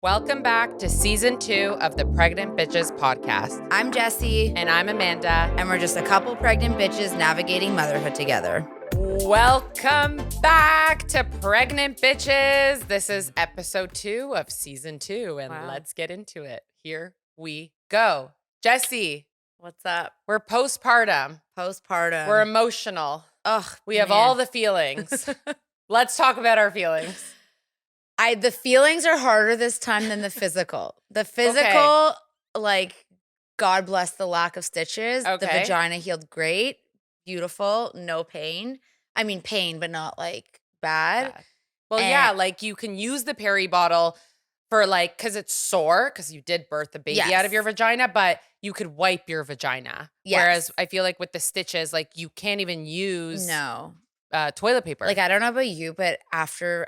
Welcome back to season 2 of the Pregnant Bitches podcast. I'm Jessie. And I'm Amanda. And we're just a couple pregnant bitches navigating motherhood together. Welcome back to Pregnant Bitches. This is episode 2 of season 2, and let's get into it. Here we go. Jessie. What's up? We're postpartum. We're emotional. Ugh, we have all the feelings. Let's talk about our feelings. The feelings are harder this time than the physical. The physical, God bless the lack of stitches. Okay. The vagina healed great. Beautiful. No pain. I mean, pain, but not bad. Well, you can use the peri bottle for because it's sore because you did birth the baby out of your vagina, but you could wipe your vagina. Yes. Whereas I feel like with the stitches, you can't even use toilet paper. I don't know about you, but after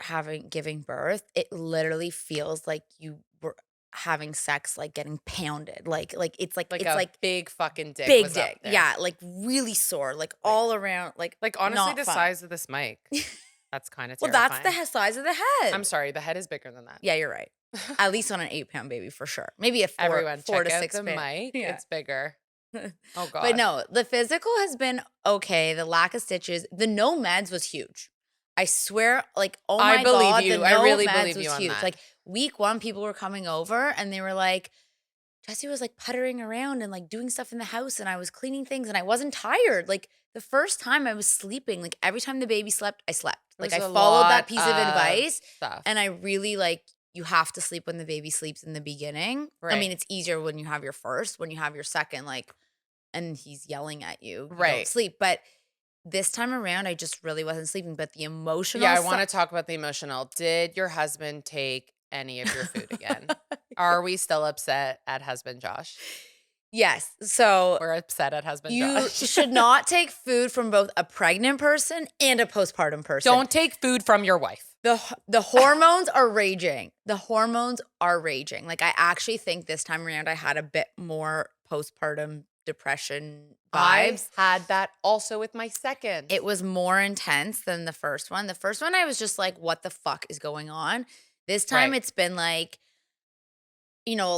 giving birth, it literally feels like you were having sex, getting pounded. It's a big fucking dick. Big was up dick. there. Yeah. Really sore. All around. Honestly, not the fun. size of this mic. That's kind of Well, terrifying. that's the size of the head. I'm sorry. The head is bigger than that. Yeah, you're right. At least on an 8-pound baby for sure. Maybe a 4 Everyone, to check 6 out the pound. mic. Yeah. It's bigger. Oh, God. But no, the physical has been okay. The lack of stitches. The no meds was huge. I swear, oh my God, you. the I no really meds believe was you on huge. that. Week 1, people were coming over and they were like, Jessie was puttering around and doing stuff in the house and I was cleaning things and I wasn't tired. The first time I was sleeping, every time the baby slept, I slept. I followed that piece of advice stuff. And I really you have to sleep when the baby sleeps in the beginning. Right. I mean, it's easier when you have your first, when you have your second, and he's yelling at you, right. Don't sleep. But this time around, I just really wasn't sleeping. But the emotional I want to talk about the emotional. Did your husband take any of your food again? Are we still upset at husband Josh? Yes. So we're upset at husband Josh. You should Uh, not take food from both a pregnant person and a postpartum person. Don't take food from your wife. The hormones are raging. I actually think this time around I had a bit more postpartum depression vibes. I had that also with my second. It was more intense than the first one. The first one I was just what the fuck is going on? This time It's been a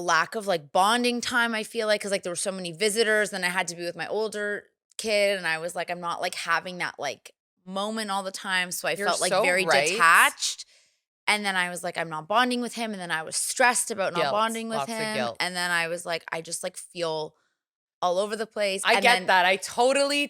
lack of bonding time, I feel because there were so many visitors and I had to be with my older kid and I was I'm not having that moment all the time. So I felt very detached. And then I was I'm not bonding with him. And then I was stressed about not bonding with him. And then I was I just feel all over the place. I get that. I totally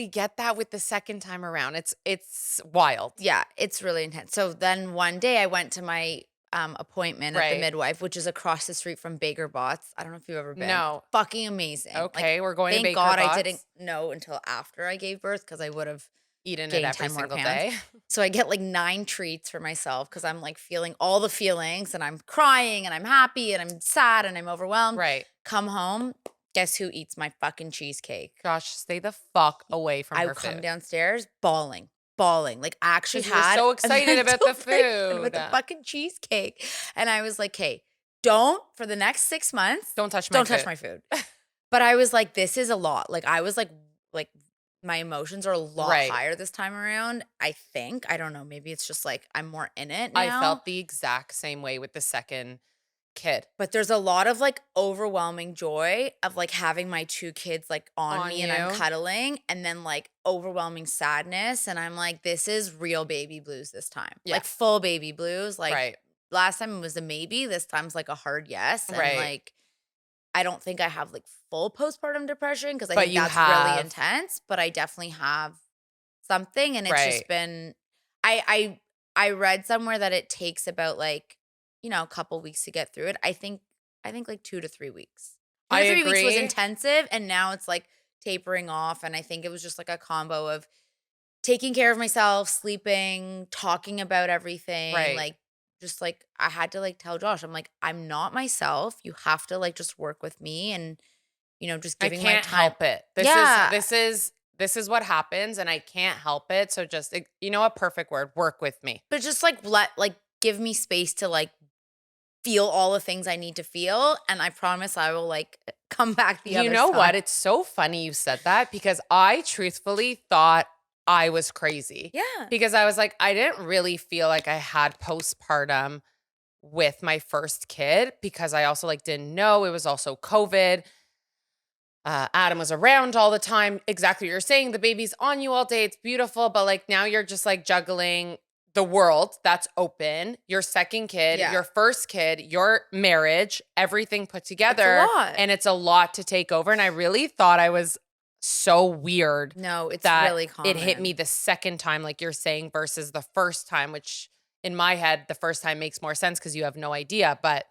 get that with the second time around. It's wild. Yeah, it's really intense. So then one day I went to my appointment at the midwife, which is across the street from Baker Botts. I don't know if you've ever been. No. Fucking amazing. Okay, we're going to Baker Thank God Botts. I didn't know until after I gave birth because I would have eaten it every single day. So I get 9 treats for myself because I'm feeling all the feelings and I'm crying and I'm happy and I'm sad and I'm overwhelmed. Right. Come home. Guess who eats my fucking cheesecake? Gosh, stay the fuck away from her I would food. come downstairs bawling. I actually had. You were so excited about the food. With the fucking cheesecake. And I was hey, don't, for the next 6 months. Don't touch my food. But I was this is a lot. I was my emotions are a lot higher this time around. I think. I don't know. Maybe it's just I'm more in it now. I felt the exact same way with the second kid. But there's a lot of overwhelming joy of having my 2 kids on me and I'm cuddling, and then overwhelming sadness, and I'm this is real baby blues this time. Yeah. Full baby blues. Last time it was a maybe, this time's a hard yes. And I don't think I have full postpartum depression because I think that's really intense, but I definitely have something, and it's just been I read somewhere that it takes about a couple weeks to get through it. I think 2 to 3 weeks. 2 to 3 weeks was intensive, and now it's tapering off. And I think it was just a combo of taking care of myself, sleeping, talking about everything. Just I had to tell Josh, I'm not myself. You have to just work with me, and just giving my time. I can't help it. This is what happens, and I can't help it. So just a perfect word, work with me. But just give me space to feel all the things I need to feel, and I promise I will come back the other side. You know what? It's so funny you said that because I truthfully thought I was crazy. Yeah. Because I was I didn't really feel I had postpartum with my first kid because I also like didn't know. It was also COVID. Adam was around all the time. Exactly what you're saying. The baby's on you all day. It's beautiful. But like now you're just like juggling the world that's open, your second kid, your first kid, your marriage, everything put together. It's a lot. And it's a lot to take over. And I really thought I was so weird. No, it's that really common. It hit me the second time, like you're saying, versus the first time, which in my head, the first time makes more sense because you have no idea. But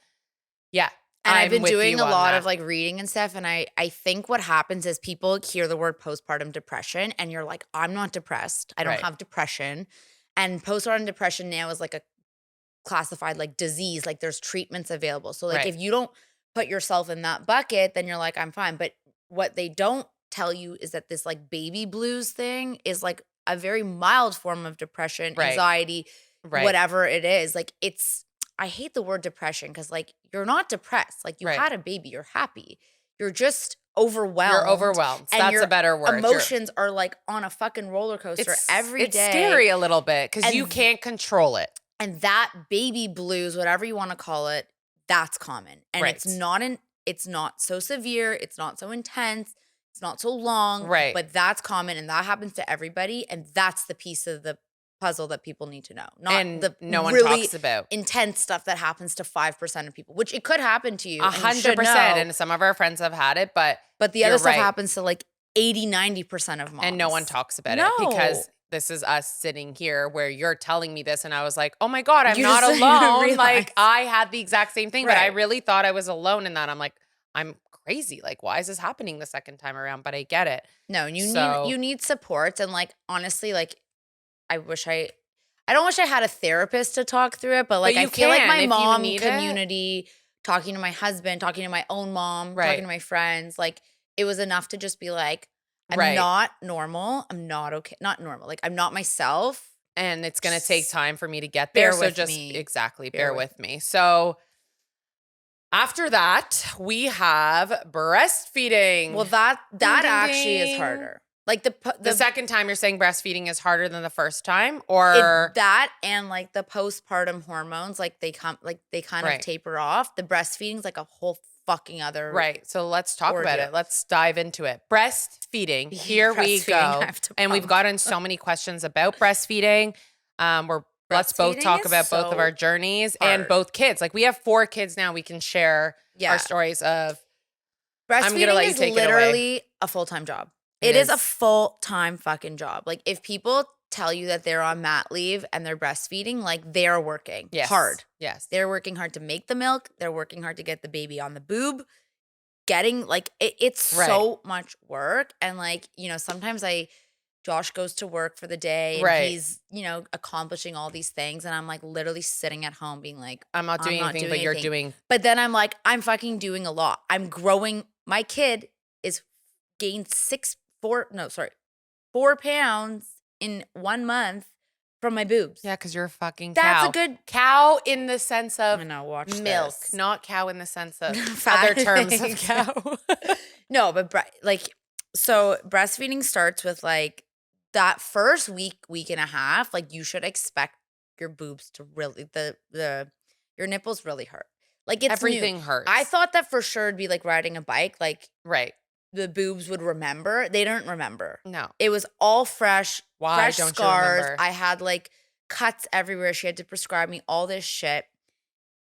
yeah. And I've been doing a lot of like reading and stuff. And I think what happens is people hear the word postpartum depression and you're like, I'm not depressed. I don't have depression. And postpartum depression now is like a classified like disease. Like there's treatments available. So like if you don't put yourself in that bucket, then you're like, I'm fine. But what they don't tell you is that this like baby blues thing is like a very mild form of depression, anxiety, whatever it is. Like I hate the word depression because like you're not depressed. Like you had a baby, you're happy. You're just overwhelmed. You're overwhelmed. That's a better word. Emotions are like on a fucking roller coaster every day. It's scary a little bit because you can't control it. And that baby blues, whatever you want to call it, that's common. And it's not so severe. It's not so intense. It's not so long. Right. But that's common and that happens to everybody. And that's the piece of the puzzle that people need to know. Not the no one really talks about intense stuff that happens to 5% of people, which it could happen to you. 100%. And some of our friends have had it, but the other stuff happens to like 80-90% of moms. And no one talks about it because this is us sitting here where you're telling me this. And I was like, oh my God, I'm not alone. Like I had the exact same thing, but I really thought I was alone in that. I'm like, I'm crazy. Like, why is this happening the second time around? But I get it. No, you need support. And like, honestly, like, I don't wish I had a therapist to talk through it, but like I feel like my mom community, talking to my husband, talking to my own mom, talking to my friends, like it was enough to just be like, I'm not normal. I'm not okay. Not normal. Like I'm not myself. And it's going to take time for me to get there. So just bear with me. So after that, we have breastfeeding. Well, that actually is harder. Like the second time you're saying breastfeeding is harder than the first time, or that and like the postpartum hormones, like they kind of taper off. The breastfeeding's like a whole fucking other So let's talk about it. Let's dive into it. Breastfeeding. Here we go. And we've gotten so many questions about breastfeeding. Let's both talk about both of our journeys and both kids. Like we have 4 kids now. We can share our stories of breastfeeding is literally a full-time job. It is a full-time fucking job. Like if people tell you that they're on mat leave and they're breastfeeding, like they're working hard. Yes. They're working hard to make the milk. They're working hard to get the baby on the boob. Getting like it's so much work. And like, you know, sometimes Josh goes to work for the day and he's, you know, accomplishing all these things. And I'm like litterally sitting at home being like, I'm not doing anything, but you're doing. But then I'm like, I'm fucking doing a lot. I'm growing. My kid is gained 4 pounds in 1 month from my boobs. Yeah, because you're a fucking cow. That's a good cow in the sense of milk, not cow in the sense of other terms of cow. No, but so breastfeeding starts with like that first week and a half. Like you should expect your boobs to really your nipples really hurt. Like it's everything hurts. I thought that for sure it'd be like riding a bike. Like the boobs would remember. They don't remember. No. It was all fresh. Why fresh don't scars. You remember? I had like cuts everywhere. She had to prescribe me all this shit.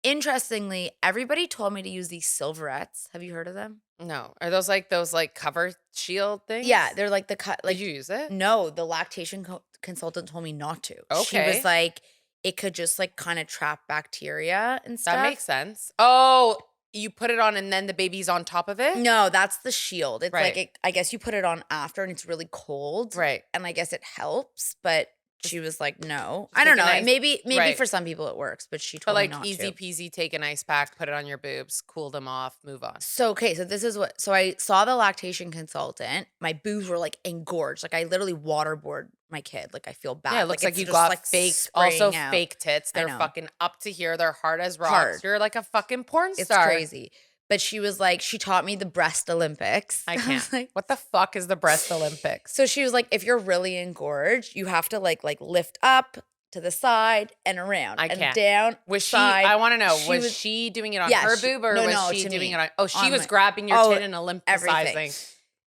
Interestingly, everybody told me to use these silverettes. Have you heard of them? No. Are those like cover shield things? Yeah, they're like the cut. Like, did you use it? No, the lactation consultant told me not to. Okay. She was like, it could just like kind of trap bacteria and stuff. That makes sense. Oh, you put it on and then the baby's on top of it? No, that's the shield. It's like, I guess you put it on after and it's really cold. Right. And I guess it helps, but she was like, no. I don't know. Maybe for some people it works, but she told me not to. Easy peasy, take an ice pack, put it on your boobs, cool them off, move on. So this is so I saw the lactation consultant. My boobs were like engorged. Like I literally waterboard my kid. Like I feel bad. Yeah, it looks like you got like fake tits. They're fucking up to here. They're hard as rocks. You're like a fucking porn star. It's crazy. But she was like, she taught me the breast Olympics. I can't. Like, what the fuck is the breast Olympics? So she was like, if you're really engorged, you have to like lift up, to the side and around I and can't. down. Was side. she, I want to know, was she doing it on her boob or was she doing it on, she was grabbing your tit and olympicizing.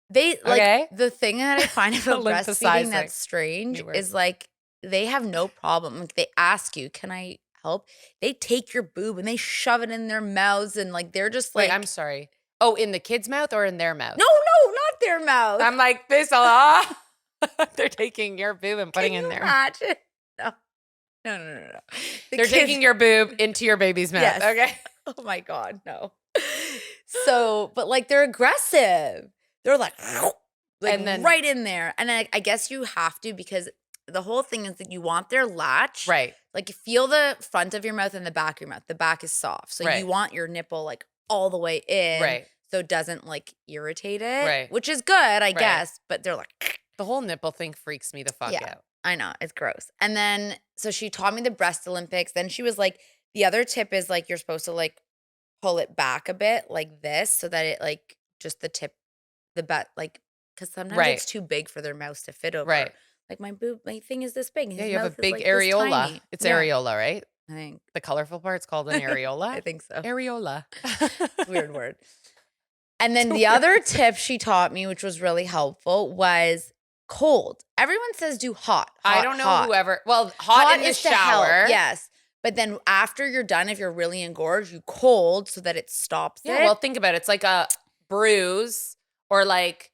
They like the thing that I find about breastfeeding that's strange is like they have no problem. Like they ask you, can I help? They take your boob and they shove it in their mouths and like they're just like. Wait, I'm sorry. Oh, in the kid's mouth or in their mouth? No, not their mouth. I'm like, this they're taking your boob and putting it in there. Imagine? No. They're taking your boob into your baby's mouth. Yes. Okay. Oh my God, no. So, but like they're aggressive. They're like and then right in there. And I guess you have to because the whole thing is that you want their latch. Right. Like feel the front of your mouth and the back of your mouth. The back is soft. So you want your nipple like all the way in. Right. So it doesn't like irritate it. Right. Which is good, I guess. But they're like. The whole nipple thing freaks me the fuck out. I know. It's gross. And then, so she taught me the breast Olympics. Then she was like, the other tip is like, you're supposed to like pull it back a bit like this so that it like just the tip, the butt, like, because sometimes it's too big for their mouths to fit over. Right. Like my boob, my thing is this big. Yeah, you have a big areola. It's areola, right? I think. The colorful part's called an areola? I think so. Areola. Weird word. And then the other tip she taught me, which was really helpful, was cold. Everyone says do hot. I don't know whoever. Well, hot in the shower. Yes. But then after you're done, if you're really engorged, you cold so that it stops it. Well, think about it. It's like a bruise or like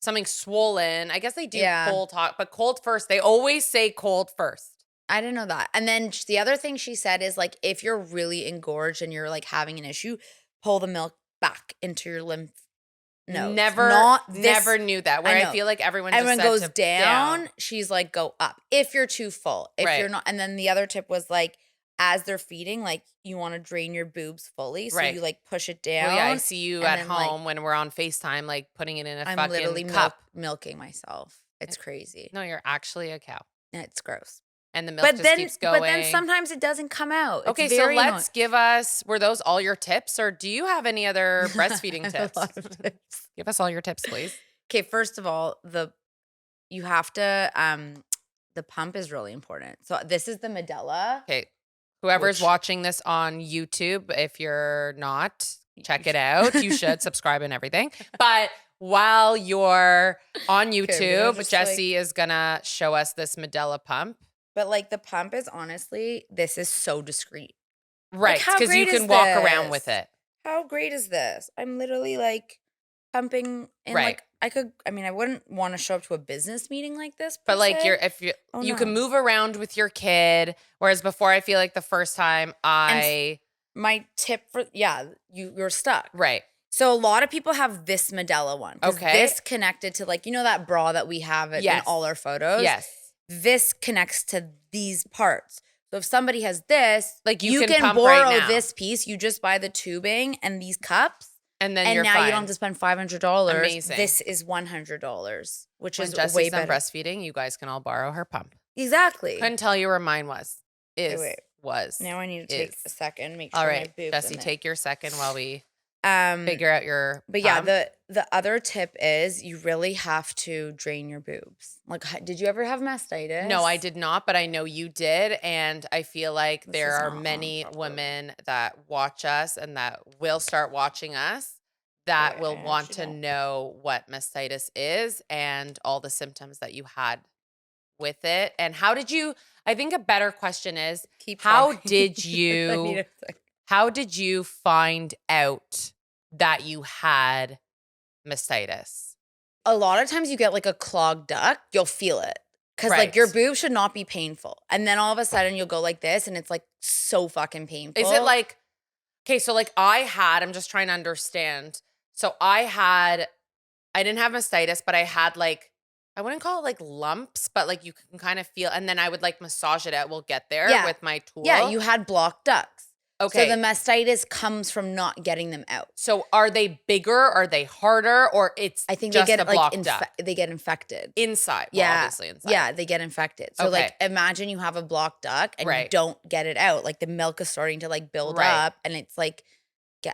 something swollen. I guess they do cold hot, but cold first. They always say cold first. I didn't know that. And then the other thing she said is like if you're really engorged and you're like having an issue, pull the milk back into your lymph nodes. Never knew that. Where I feel like everyone goes down. She's like, go up. If you're too full. If you're not. And then the other tip was like, as they're feeding, like you want to drain your boobs fully. So you like push it down. Well, yeah, I see you at home when we're on FaceTime, like putting it in a fucking literally cup. Milking myself. It's crazy. No, you're actually a cow. It's gross. And the milk just keeps going. But then sometimes it doesn't come out. Okay, so let's give us, were those all your tips or do you have any other breastfeeding tips? A lot of tips. Give us all your tips, please. Okay, first of all, you have to, the pump is really important. So this is the Medela. Okay, whoever's watching this on YouTube, if you're not, check it out. You should subscribe and everything. But while you're on YouTube, Jessie is going to show us this Medela pump. But like the pump is honestly, this is so discreet. Right, because you can walk around with it. How great is this? I'm literally like pumping and like I wouldn't want to show up to a business meeting like this. But like you can move around with your kid. Whereas before I feel like the first time my tip for you're stuck. Right. So a lot of people have this Medela one. Okay. This connected to like, that bra that we have in all our photos. Yes. This connects to these parts. So if somebody has this, like you can pump borrow right now. this piece. You just buy the tubing and these cups. And then you're fine. You don't have to spend $500. Amazing. This is $100, which is Jessie's way better. Breastfeeding, you guys can all borrow her pump. Exactly. Couldn't tell you where mine was. Was. Now I need to take a second. Make sure all right, my boobs Jessie, take your second while we figure out your But pump. yeah, the other tip is you really have to drain your boobs. Like, did you ever have mastitis? No, I did not, but I know you did. And I feel like there are many women that watch us and that will start watching us that will want to know what mastitis is and all the symptoms that you had with it. And how did you, I think a better question is, how did you find out that you had mastitis? A lot of times you get like a clogged duct, you'll feel it. Because like your boob should not be painful. And then all of a sudden you'll go like this and it's like so fucking painful. Is it like, okay, so like I'm just trying to understand. So I didn't have mastitis, but I had like, I wouldn't call it like lumps, but like you can kind of feel, and then I would like massage it out. We'll get there with my tool. Yeah, you had blocked ducts. Okay. So the mastitis comes from not getting them out. So are they bigger? Are they harder? Or I think just they get a blocked duct? They get infected. Inside. Well, obviously inside. Yeah, they get infected. So like imagine you have a blocked duct and you don't get it out. Like the milk is starting to like build up and it's like,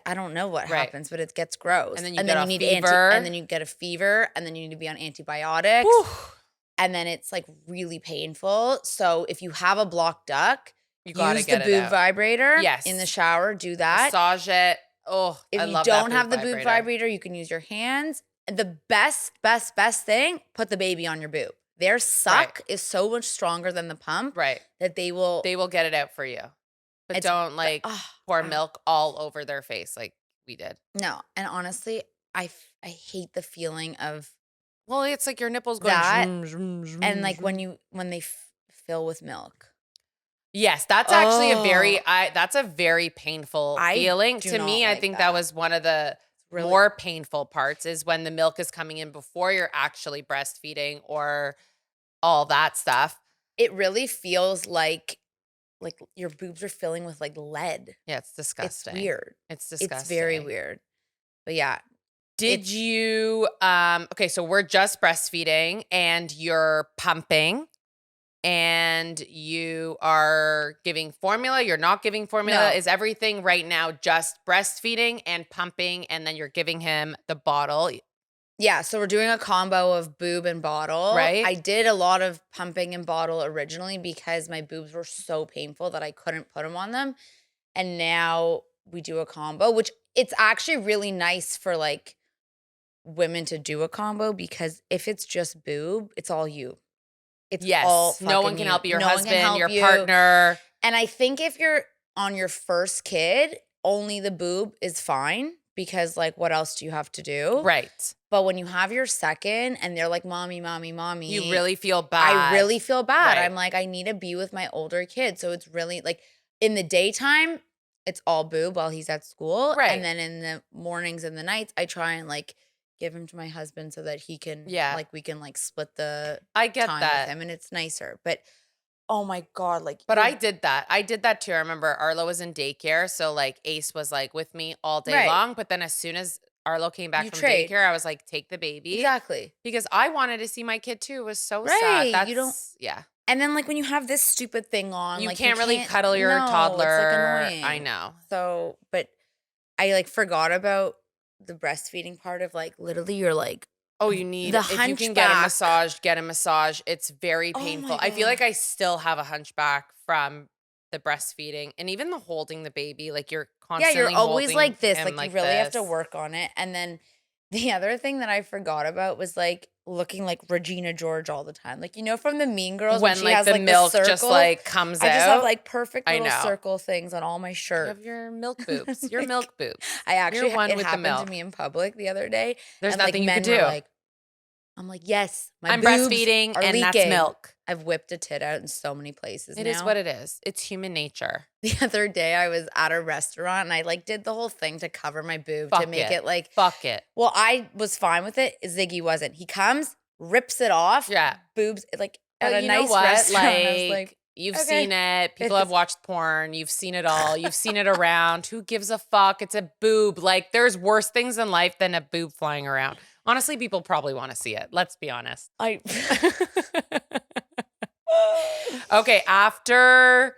I don't know what happens, but it gets gross. And then you get a fever. And then you get a fever and then you need to be on antibiotics. Whew. and then it's like really painful. So if you have a blocked duct, you gotta use get the it boob out. vibrator Yes. in the shower. Do that. Massage it. Oh, if I you love don't that have the vibrator. boob vibrator, you can use your hands. The best thing, put the baby on your boob. Their suck is so much stronger than the pump that they will get it out for you. But don't like pour milk all over their face like we did. No. And honestly, I hate the feeling of well, it's like your nipples going that, zoom, zoom, and like zoom. when they fill with milk. Yes, that's actually that's a very painful feeling. To me, I think that was one of the more painful parts is when the milk is coming in before you're actually breastfeeding or all that stuff. It really feels like your boobs are filling with like lead. Yeah, it's disgusting. It's weird. It's disgusting. It's very weird. But yeah. Did you okay, so we're just breastfeeding and you're pumping and you are giving formula, you're not giving formula. No. Is everything right now just breastfeeding and pumping and then you're giving him the bottle? Yeah, so we're doing a combo of boob and bottle. Right. I did a lot of pumping and bottle originally because my boobs were so painful that I couldn't put them on them. And now we do a combo, which it's actually really nice for like women to do a combo because if it's just boob, it's all you. It's all no one can you. help you. Your no husband, your partner. And I think if you're on your first kid, only the boob is fine because like what else do you have to do? Right. But when you have your second and they're like, mommy, mommy, mommy. You really feel bad. I really feel bad. Right. I'm like, I need to be with my older kid. So it's really like in the daytime, it's all boob while he's at school. Right. And then in the mornings and the nights, I try and like give him to my husband so that he can, like we can like split the time with him and it's nicer. But oh my God, like. But I did that. I did that too. I remember Arlo was in daycare. So like Ace was like with me all day long. But then as soon as Arlo came back from daycare, I was like, take the baby. Exactly. Because I wanted to see my kid too. It was so sad. That's, you don't. Yeah. And then like when you have this stupid thing on, you like can't really cuddle your toddler. It's like annoying. I know. So, but I like forgot about the breastfeeding part of like literally you're like, oh, you need the if hunchback. You can get a massage. It's very painful. I feel like I still have a hunchback from the breastfeeding and even the holding the baby. Like you're constantly you're always like this. Like you really have to this. work on it. And then the other thing that I forgot about was like looking like Regina George all the time. Like, you know, from the Mean Girls when she like has the like milk the circle, just like comes out. I just have like perfect little circle things on all my shirts. You have your milk boobs. Your milk boobs. I actually, one it with happened the milk. to me in public the other day. There's and, nothing like, you could do. Like, I'm like, yes, I'm breastfeeding and leaking. That's milk. I've whipped a tit out in so many places now. It is what it is. It's human nature. The other day I was at a restaurant and I like did the whole thing to cover my boob to make it like. Fuck it. Well, I was fine with it. Ziggy wasn't. He comes, rips it off. Yeah. Boobs like at a nice restaurant. I was like, you've seen it. People have watched porn. You've seen it all. You've seen it around. Who gives a fuck? It's a boob. Like there's worse things in life than a boob flying around. Honestly, people probably want to see it. Let's be honest. Okay, after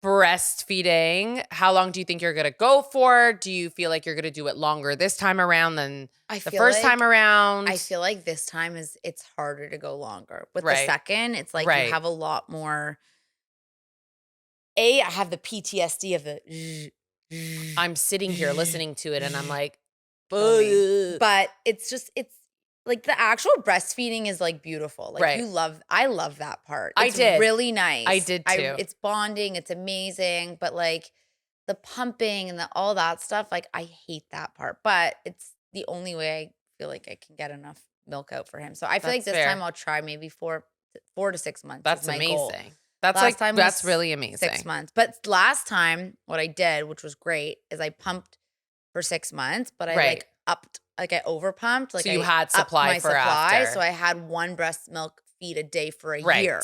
breastfeeding, how long do you think you're going to go for? Do you feel like you're going to do it longer this time around than the first time around? I feel like this time it's harder to go longer. With the second, it's like you have a lot more. I have the PTSD of the. I'm sitting here listening to it and I'm like, but it's like the actual breastfeeding is like beautiful. Like I love that part. It's really nice. I did too. It's bonding. It's amazing. But like the pumping and all that stuff, like I hate that part. But it's the only way I feel like I can get enough milk out for him. So I feel like this time I'll try maybe 4 to 6 months. That's my amazing. Goal. That's really amazing. 6 months. But last time what I did, which was great, is I pumped for 6 months, but I like upped, like I over pumped. Like so you had supply for after. So I had 1 breast milk feed a day for a year,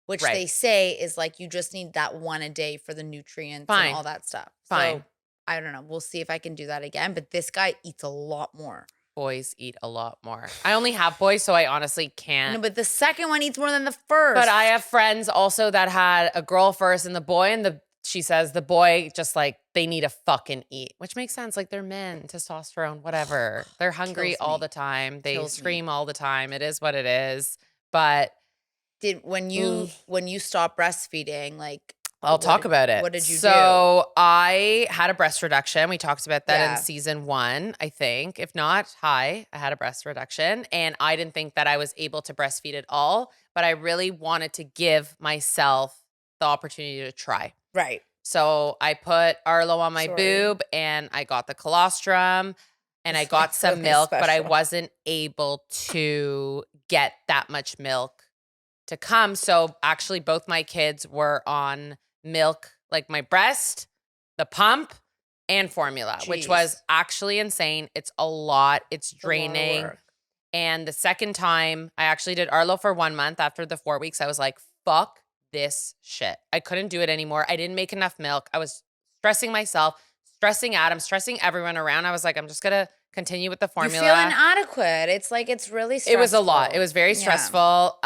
which they say is like you just need that 1 a day for the nutrients and all that stuff. So I don't know. We'll see if I can do that again. But this guy eats a lot more. Boys eat a lot more. I only have boys, so I honestly can't. No, but the second one eats more than the first. But I have friends also that had a girl first and the boy, and she says the boy just like they need to fucking eat, which makes sense. Like they're men, testosterone, whatever. They're hungry all the time. They scream all the time. It is what it is. But when you stopped breastfeeding, like I'll talk about it. What did you do? So I had a breast reduction. We talked about that in season 1, I think. If not, I had a breast reduction, and I didn't think that I was able to breastfeed at all, but I really wanted to give myself the opportunity to try. Right. So I put Arlo on my boob, and I got the colostrum, and I got some milk, but I wasn't able to get that much milk to come. So actually both my kids were on milk, like my breast, the pump, and formula, which was actually insane. It's a lot. It's draining. And the second time, I actually did Arlo for 1 month. After the 4 weeks, I was like, fuck this shit. I couldn't do it anymore. I didn't make enough milk. I was stressing myself, stressing Adam, stressing everyone around. I was like, I'm just going to continue with the formula. You feel inadequate. It's like, it's really stressful. It was a lot. It was very stressful.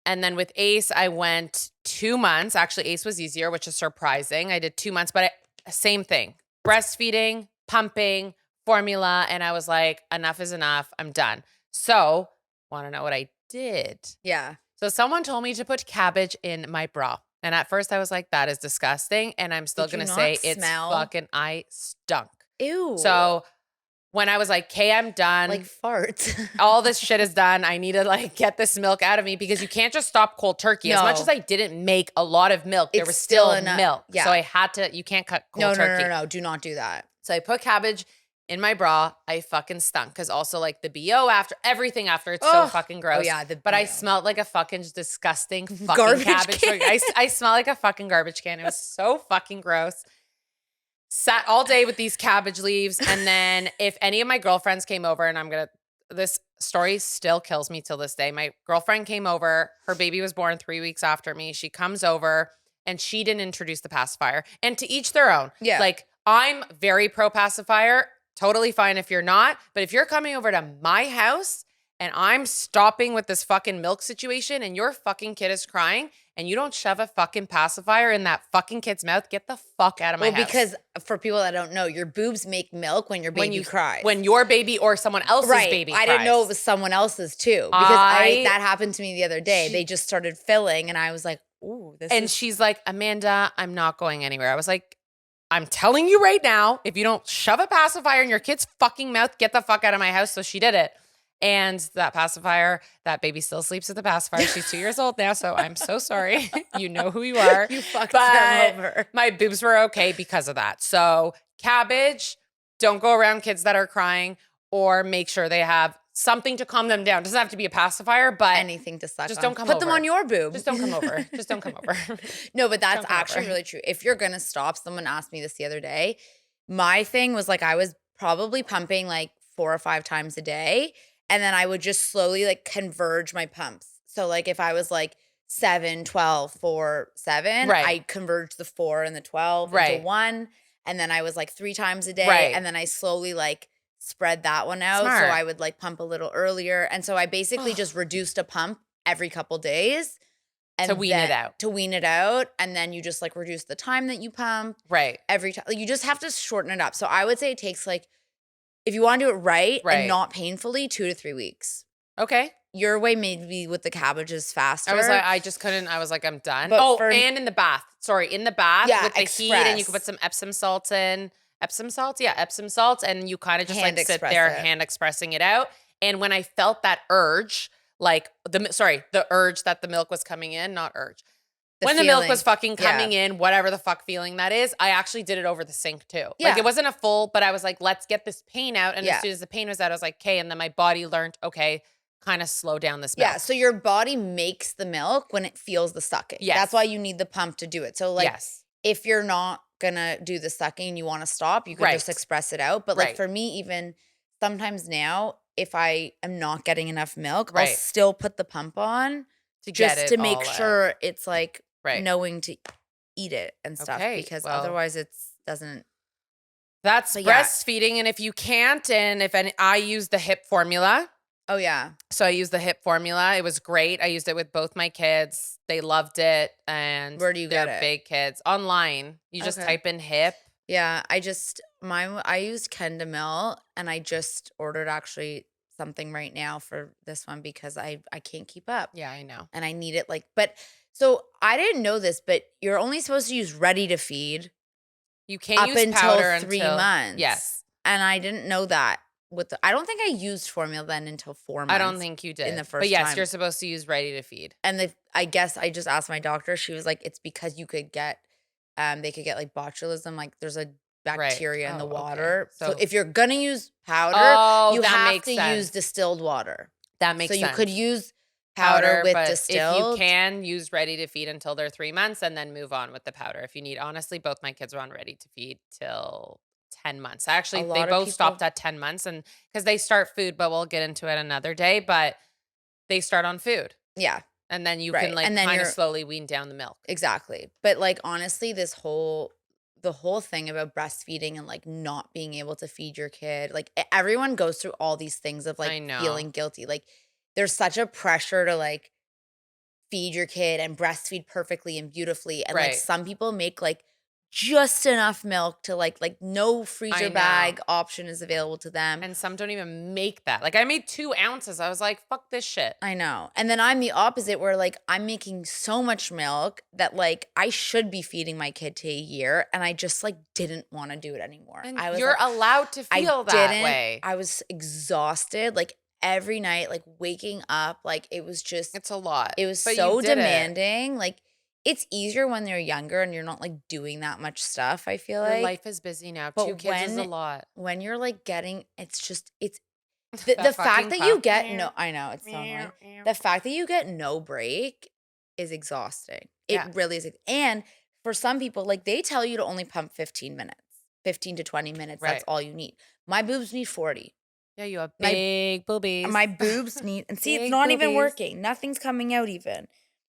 And then with Ace, I went 2 months. Actually, Ace was easier, which is surprising. I did 2 months, but same thing. Breastfeeding, pumping, formula. And I was like, enough is enough. I'm done. So, want to know what I did? Yeah. So someone told me to put cabbage in my bra. And at first I was like, that is disgusting. And I'm still going to say I stunk. Ew. So when I was like, okay, I'm done. Like farts. All this shit is done. I need to like get this milk out of me because you can't just stop cold turkey. No. As much as I didn't make a lot of milk, there was still milk. Yeah. So I had to, you can't cut cold turkey. No. Do not do that. So I put cabbage in my bra. I fucking stunk because also like the BO after, everything after, it's so fucking gross. Oh yeah. But I smelled like a fucking disgusting fucking garbage cabbage. I smell like a fucking garbage can. It was so fucking gross. Sat all day with these cabbage leaves. And then if any of my girlfriends came over, and this story still kills me till this day. My girlfriend came over. Her baby was born 3 weeks after me. She comes over and she didn't introduce the pacifier. And to each their own. Yeah. Like I'm very pro pacifier. Totally fine if you're not. But if you're coming over to my house and I'm stopping with this fucking milk situation and your fucking kid is crying and you don't shove a fucking pacifier in that fucking kid's mouth, get the fuck out of my house. Well, because for people that don't know, your boobs make milk when your baby cries. When your baby or someone else's baby cries. I didn't know it was someone else's too. Because that happened to me the other day. They just started filling and I was like, ooh, she's like, Amanda, I'm not going anywhere. I was like, I'm telling you right now, if you don't shove a pacifier in your kid's fucking mouth, get the fuck out of my house. So she did it. And that pacifier, that baby still sleeps with the pacifier. She's 2 years old now, so I'm so sorry. You know who you are. You fucked them over. My boobs were okay because of that. So cabbage, don't go around kids that are crying, or make sure they have something to calm them down. Doesn't have to be a pacifier, but anything to suck just on. don't come over. Put them on your boob. Just don't come over. Just don't come over. No, but that's actually really true. If you're going to stop, someone asked me this the other day. My thing was like I was probably pumping like 4 or 5 times a day. And then I would just slowly like converge my pumps. So like if I was like 7, 12, 4, 7, I converged the 4 and the 12 into 1. And then I was like 3 times a day. And then I slowly like spread that one out. Smart. So I would like pump a little earlier. And so I basically just reduced a pump every couple days. And to wean it out. To wean it out. And then you just like reduce the time that you pump. Right. Every time. Like, you just have to shorten it up. So I would say it takes like, if you want to do it right and not painfully, 2 to 3 weeks. Okay. Your way maybe with the cabbage is faster. I was like, I just couldn't. I was like, I'm done. But and in the bath. Sorry, in the bath with the heat, and you can put some Epsom salts in. Epsom salts? Yeah, Epsom salts. And you kind of just like sit there, hand expressing it out. And when I felt that urge, like the urge that the milk was coming in, not urge. When the milk was fucking coming in, whatever the fuck feeling that is, I actually did it over the sink too. Yeah. Like it wasn't a full, but I was like, let's get this pain out. And as soon as the pain was out, I was like, okay. And then my body learned, okay, kind of slow down this milk. Yeah. So your body makes the milk when it feels the sucking. Yes. That's why you need the pump to do it. So like if you're not gonna do the sucking and you want to stop, you can just express it out. But like for me, even sometimes now, if I am not getting enough milk, I'll still put the pump on to make sure it's like knowing to eat it and stuff, because otherwise it doesn't. That's breastfeeding. And if you can't, I use the HIP formula. Oh yeah. So I used the HIP formula. It was great. I used it with both my kids. They loved it. And where do you get it? They're big kids. Online. You just type in HIP. Yeah. I used Kendamil, and I just ordered actually something right now for this one because I can't keep up. Yeah, I know. And I need it but so I didn't know this, but you're only supposed to use ready to feed. You can't use until powder 3 months. Yes. And I didn't know that I don't think I used formula then until 4 months. I don't think you did. In the first But yes, time. you're supposed to use ready to feed. And I guess I just asked my doctor. She was like, it's because you could get, they could get like botulism. Like there's a bacteria in the water. Okay. So if you're going to use powder, you have to use distilled water. That makes sense. So you could use powder with but distilled. If you can, use ready to feed until they're 3 months and then move on with the powder. If you need, honestly, both my kids were on ready to feed till 10 months. Actually, they both stopped at 10 months and because they start food, but we'll get into it another day, but they start on food. Yeah. And then you can like kind of slowly wean down the milk. Exactly. But like, honestly, the whole thing about breastfeeding and like not being able to feed your kid, like everyone goes through all these things of like feeling guilty. Like there's such a pressure to like feed your kid and breastfeed perfectly and beautifully. And like some people make like just enough milk to like no freezer bag option is available to them. And some don't even make that. Like I made 2 ounces. I was like, fuck this shit. I know. And then I'm the opposite where like I'm making so much milk that like I should be feeding my kid to a year and I just like didn't want to do it anymore. And you're allowed to feel that way. I was exhausted like every night, like waking up, like it was just. It's a lot. It was so demanding. Like it's easier when they're younger and you're not like doing that much stuff, I feel like. Life is busy now. But 2 kids is a lot. When you're like getting, it's the fact that you get I know, it's so annoying. The fact that you get no break is exhausting. It really is. And for some people, like they tell you to only pump 15 to 20 minutes. That's all you need. My boobs need 40. Yeah, you have big boobies. My boobs need, and see, it's not even working. Nothing's coming out even.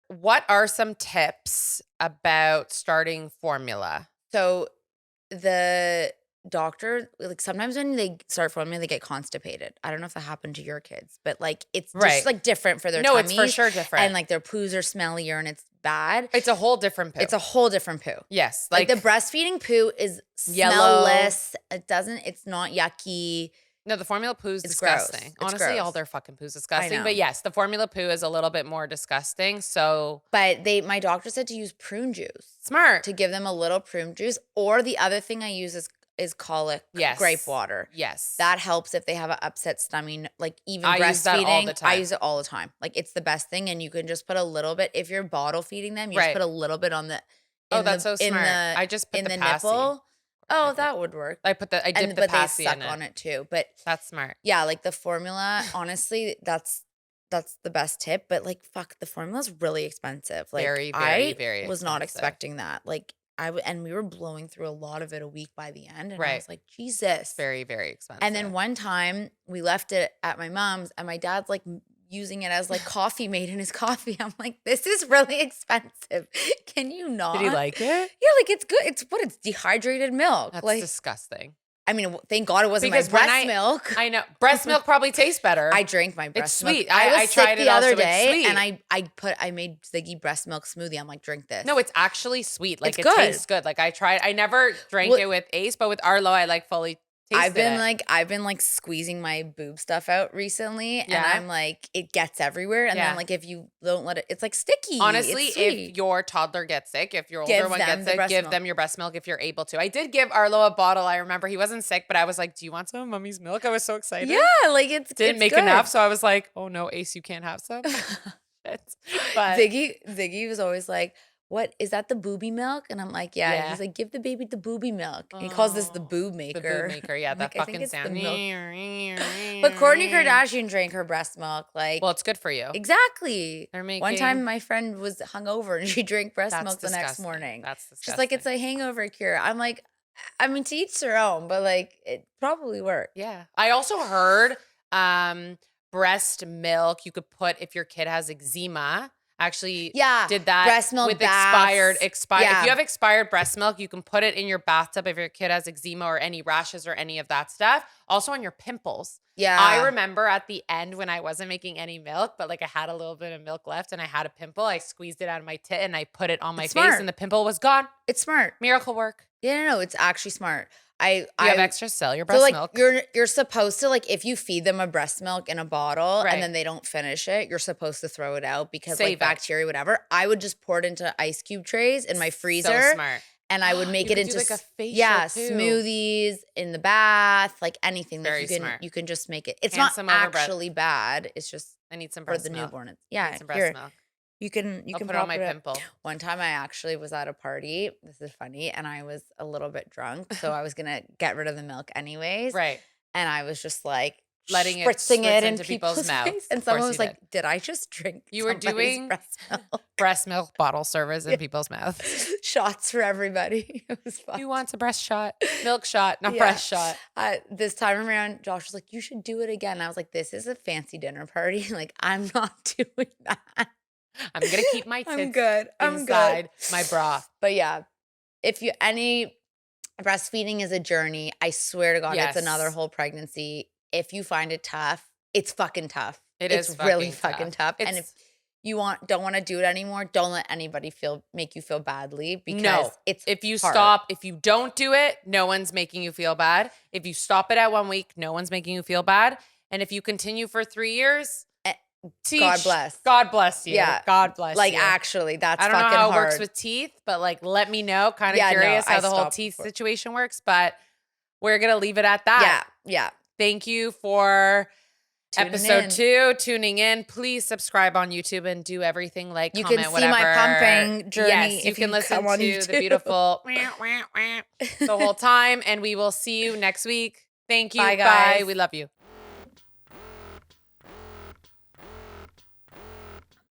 What are some tips about starting formula? So the doctor, like sometimes when they start formula, they get constipated. I don't know if that happened to your kids, but like it's just like different for their tummies. No, it's for sure different. And like their poos are smellier and it's bad. It's a whole different poo. It's a whole different poo. Yes. Like the breastfeeding poo is smellless. It's not yucky. No, the formula poo is disgusting. Honestly, all their fucking poo is disgusting. But yes, the formula poo is a little bit more disgusting. So, but my doctor said to use prune juice. Smart. To give them a little prune juice. Or the other thing I use is colic grape water. Yes. That helps if they have an upset stomach. Like even breastfeeding. Use that all the time. I use it all the time. Like it's the best thing. And you can just put a little bit, if you're bottle feeding them, you just put a little bit on the that's so smart. I just put the nipple. Oh, that would work. I dip the passy in it. But they suck on it too. But that's smart. Yeah, like the formula, honestly, that's the best tip. But like, fuck, the formula's really expensive. Like, very, very, very I was not expecting that. Like, and we were blowing through a lot of it a week by the end. And I was like, Jesus. Very, very expensive. And then one time we left it at my mom's and my dad's like using it as like coffee made in his coffee. I'm like, this is really expensive. Can you not? Did he like it? Yeah, like it's good. It's dehydrated milk. That's like, disgusting. I mean, thank God it wasn't my breast milk. I know. Breast milk probably tastes better. I drank my breast milk. It's sweet. I tried it the other day and I made Ziggy breast milk smoothie. I'm like, drink this. No, it's actually sweet. Like it tastes good. Like I never drank it with Ace, but with Arlo, I like fully tasted it. I've been like squeezing my boob stuff out recently and I'm like, it gets everywhere. And then like, if you don't let it, it's like sticky. Honestly, if your toddler gets sick, if your older one gets sick, give them your breast milk if you're able to. I did give Arlo a bottle. I remember he wasn't sick, but I was like, do you want some of mommy's milk? I was so excited. Yeah, like didn't make enough. So I was like, oh no, Ace, you can't have some. But Ziggy was always like, what is that, the booby milk? And I'm like, yeah. And he's like, give the baby the booby milk. And he calls this the boob maker. The boob maker, yeah, that fucking sound. But Kourtney Kardashian drank her breast milk. Like, well, it's good for you. Exactly. One time my friend was hungover and she drank breast milk the next morning. That's disgusting. She's like, it's a hangover cure. I'm like, I mean, to each their own, but like, it probably worked. Yeah. I also heard breast milk you could put if your kid has eczema. Actually did that breast milk with baths. expired. If you have expired breast milk, you can put it in your bathtub if your kid has eczema or any rashes or any of that stuff. Also on your pimples. Yeah. I remember at the end when I wasn't making any milk, but like I had a little bit of milk left and I had a pimple, I squeezed it out of my tit and I put it on my face and the pimple was gone. It's smart. Miracle work. Yeah, no, it's actually smart. You have extra sell your breast like milk. you're supposed to, like, if you feed them a breast milk in a bottle and then they don't finish it, you're supposed to throw it out because like bacteria, whatever. I would just pour it into ice cube trays in my freezer. So smart. And I would make it into like a facial too. Smoothies in the bath, like anything. Very like smart. You can just make it. It's not actually bad. It's just I need some for breast the milk. newborn. Yeah, some breast milk. You can put it on my pimple. One time I actually was at a party. This is funny, and I was a little bit drunk, so I was gonna get rid of the milk anyways. Right. And I was just like letting it spritzing it into people's mouths. And someone was like, "Did I just drink?" You were doing breast milk bottle service in people's mouths. Shots for everybody. It was fun. Who wants a breast shot? Milk shot, not breast shot. This time around, Josh was like, "You should do it again." I was like, "This is a fancy dinner party. Like, I'm not doing that. I'm gonna keep my tits I'm inside good. my bra." But yeah, if you breastfeeding is a journey. I swear to God, it's another whole pregnancy. If you find it tough, it's fucking tough. It's really fucking tough. And if you don't want to do it anymore, don't let anybody make you feel badly because if you hard. stop, if you don't do it, no one's making you feel bad. If you stop it at 1 week, no one's making you feel bad. And if you continue for 3 years, God bless. God bless you. Yeah. God bless like, you. Actually, that's I fucking don't know how it hard. works with teeth, but like, let me know. Kind of curious how the whole teeth situation works, but we're going to leave it at that. Yeah. Thank you for episode 2, tuning in. Please subscribe on YouTube and do everything like, you comment, can see whatever. my pumping journey. Yes, you can listen to the beautiful the whole time, and we will see you next week. Thank you. Bye, guys. Bye. We love you.